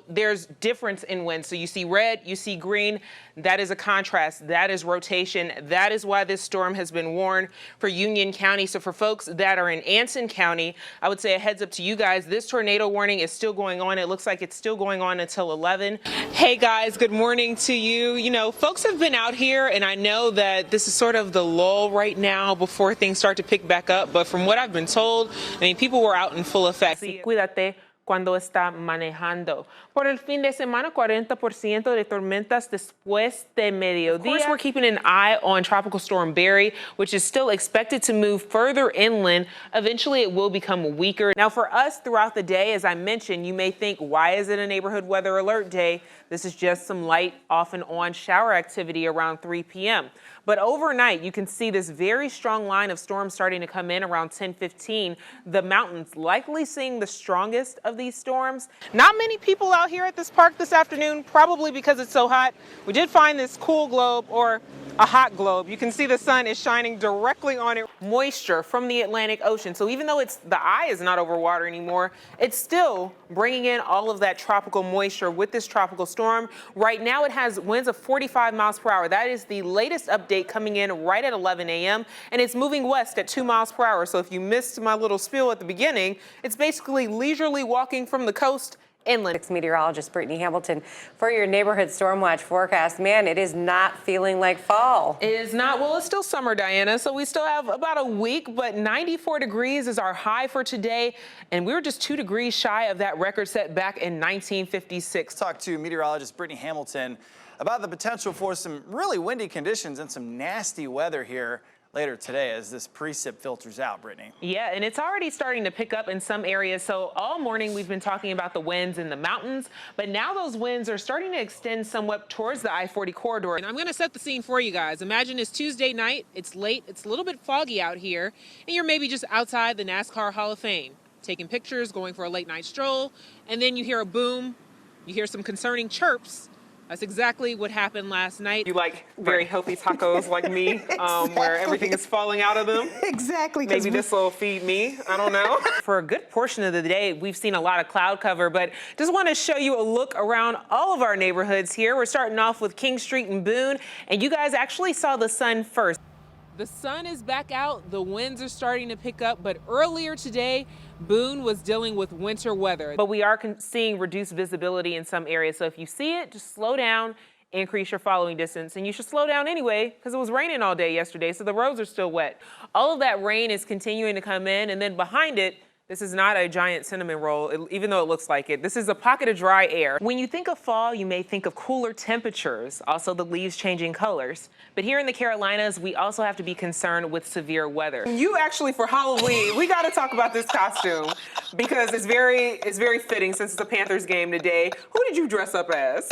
there's difference in winds. So you see red, you see green. That is a contrast. That is rotation. That is why this storm has been warned for Union County. So for folks that are in Anson County, I would say a heads up to you guys. This tornado warning is still going on. It looks like it's still going on until 11. Hey guys, good morning to you. You know, folks have been out here, and I know that this is sort of the lull right now before things start to pick back up. But from what I've been told, I mean, people were out in full effect. Sí, cuídate cuando está manejando. Por el fin de semana, 40% de tormentas después de mediodía. Of course, we're keeping an eye on Tropical Storm Barry, which is still expected to move further inland. Eventually, it will become weaker. Now, for us throughout the day, as I mentioned, you may think, why is it a neighborhood weather alert day? This is just some light off and on shower activity around 3 p.m. But overnight, you can see this very strong line of storms starting to come in around 10:15. The mountains likely seeing the strongest of these storms. Not many people out here at this park this afternoon, probably because it's so hot. We did find this cool globe, or a hot globe. You can see the sun is shining directly on it. Moisture from the Atlantic Ocean. So even though the eye is not over water anymore, it's still bringing in all of that tropical moisture with this tropical storm. Right now it has winds of 45 miles per hour. That is the latest update coming in right at 11 a.m. and it's moving west at 2 miles per hour. So if you missed my little spiel at the beginning, it's basically leisurely walking from the coast inland. Meteorologist Britney Hamilton for your neighborhood storm watch forecast. Man, it is not feeling like fall. It is not. Well, it's still summer, Diana, so we still have about a week, but 94 degrees is our high for today, and we were just 2 degrees shy of that record set back in 1956. Talk to meteorologist Britney Hamilton about the potential for some really windy conditions and some nasty weather here later today as this precip filters out, Brittany. Yeah, and it's already starting to pick up in some areas. So all morning we've been talking about the winds in the mountains, but now those winds are starting to extend somewhat towards the I-40 corridor. And I'm going to set the scene for you guys. Imagine it's Tuesday night, it's late, it's a little bit foggy out here, and you're maybe just outside the NASCAR Hall of Fame, taking pictures, going for a late night stroll, and then you hear a boom, you hear some concerning chirps. That's exactly what happened last night. You like very healthy tacos like me, exactly. Where everything is falling out of them? Exactly. Maybe this will feed me, I don't know. For a good portion of the day, we've seen a lot of cloud cover, but just want to show you a look around all of our neighborhoods here. We're starting off with King Street and Boone, and you guys actually saw the sun first. The sun is back out, the winds are starting to pick up, but earlier today, Boone was dealing with winter weather. But we are seeing reduced visibility in some areas, so if you see it, just slow down, increase your following distance, and you should slow down anyway because it was raining all day yesterday, so the roads are still wet. All of that rain is continuing to come in, and then behind it, this is not a giant cinnamon roll, even though it looks like it. This is a pocket of dry air. When you think of fall, you may think of cooler temperatures, also the leaves changing colors. But here in the Carolinas, we also have to be concerned with severe weather. You actually, for Halloween, we got to talk about this costume because it's very fitting since it's a Panthers game today. Who did you dress up as?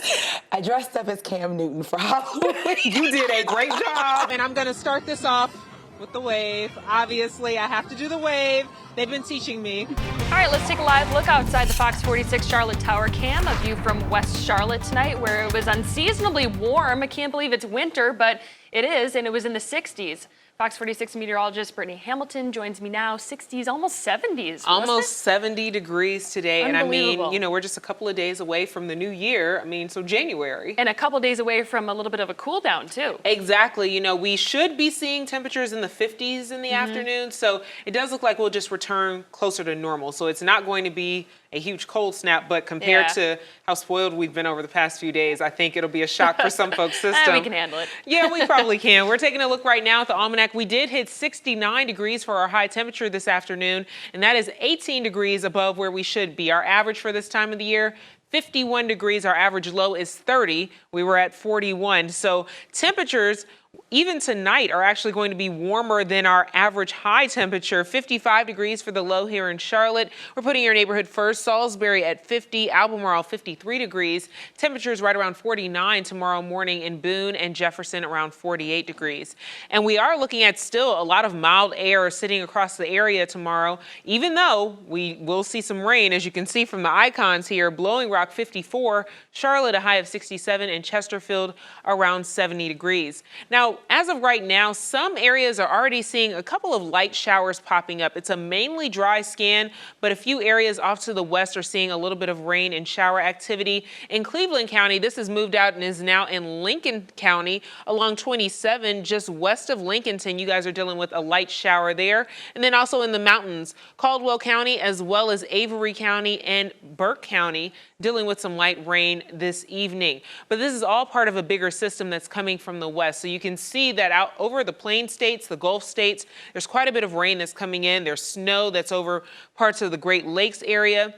I dressed up as Cam Newton for Halloween. You did a great job. And I'm going to start this off with the wave. Obviously, I have to do the wave. They've been teaching me. All right, let's take a live look outside the Fox 46 Charlotte Tower cam. A view from West Charlotte tonight where it was unseasonably warm. I can't believe it's winter, but it is, and it was in the 60s. Fox 46 meteorologist Britney Hamilton joins me now. 60s, almost 70s. Almost 70 degrees today. And I mean, you know, we're just a couple of days away from the new year. I mean, so January. And a couple days away from a little bit of a cool down too. Exactly. You know, we should be seeing temperatures in the 50s in the afternoon. So it does look like we'll just return closer to normal. So it's not going to be a huge cold snap, but compared to how spoiled we've been over the past few days, I think it'll be a shock for some folks' system. We can handle it. Yeah, we probably can. We're taking a look right now at the almanac. We did hit 69 degrees for our high temperature this afternoon, and that is 18 degrees above where we should be. Our average for this time of the year, 51 degrees. Our average low is 30. We were at 41. So temperatures even tonight are actually going to be warmer than our average high temperature. 55 degrees for the low here in Charlotte. We're putting your neighborhood first. Salisbury at 50, Albemarle 53 degrees. Temperatures right around 49 tomorrow morning in Boone and Jefferson around 48 degrees. And we are looking at still a lot of mild air sitting across the area tomorrow, even though we will see some rain, as you can see from the icons here. Blowing Rock 54, Charlotte a high of 67, and Chesterfield around 70 degrees. Now, Now, as of right now, some areas are already seeing a couple of light showers popping up. It's a mainly dry scan, but a few areas off to the west are seeing a little bit of rain and shower activity. In Cleveland County, this has moved out and is now in Lincoln County along 27, just west of Lincolnton. You guys are dealing with a light shower there. And then also in the mountains, Caldwell County as well as Avery County and Burke County dealing with some light rain this evening. But this is all part of a bigger system that's coming from the west. So you can see that out over the plain states, the Gulf states, there's quite a bit of rain that's coming in. There's snow that's over parts of the Great Lakes area.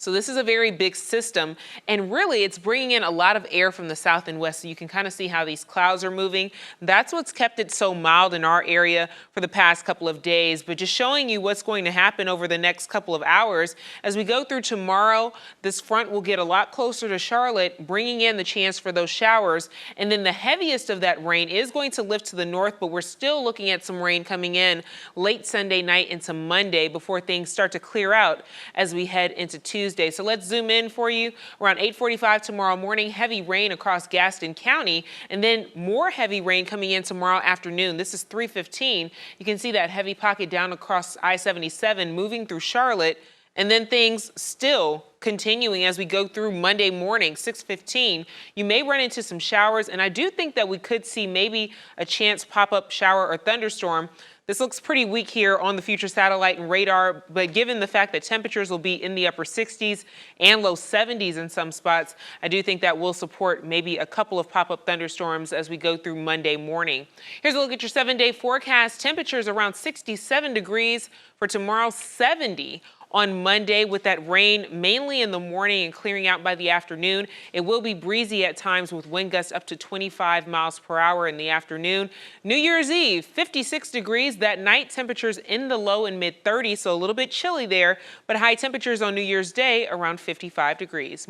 So this is a very big system, and really it's bringing in a lot of air from the south and west, so you can kind of see how these clouds are moving. That's what's kept it so mild in our area for the past couple of days, but just showing you what's going to happen over the next couple of hours. As we go through tomorrow, this front will get a lot closer to Charlotte, bringing in the chance for those showers, and then the heaviest of that rain is going to lift to the north, but we're still looking at some rain coming in late Sunday night into Monday before things start to clear out as we head into Tuesday. So let's zoom in for you. Around 8:45 tomorrow morning, heavy rain across Gaston County, and then more heavy rain coming in tomorrow afternoon. This is 3:15. You can see that heavy pocket down across I-77 moving through Charlotte, and then things still continuing as we go through Monday morning, 6:15. You may run into some showers, and I do think that we could see maybe a chance pop-up shower or thunderstorm. This looks pretty weak here on the future satellite and radar, but given the fact that temperatures will be in the upper 60s and low 70s in some spots, I do think that will support maybe a couple of pop-up thunderstorms as we go through Monday morning. Here's a look at your 7-day forecast. Temperatures around 67 degrees for tomorrow, 70 on Monday, with that rain mainly in the morning and clearing out by the afternoon. It will be breezy at times with wind gusts up to 25 miles per hour in the afternoon. New Year's Eve, 56 degrees. That night, temperatures in the low and mid 30s, so a little bit chilly there, but high temperatures on New Year's Day around 55 degrees.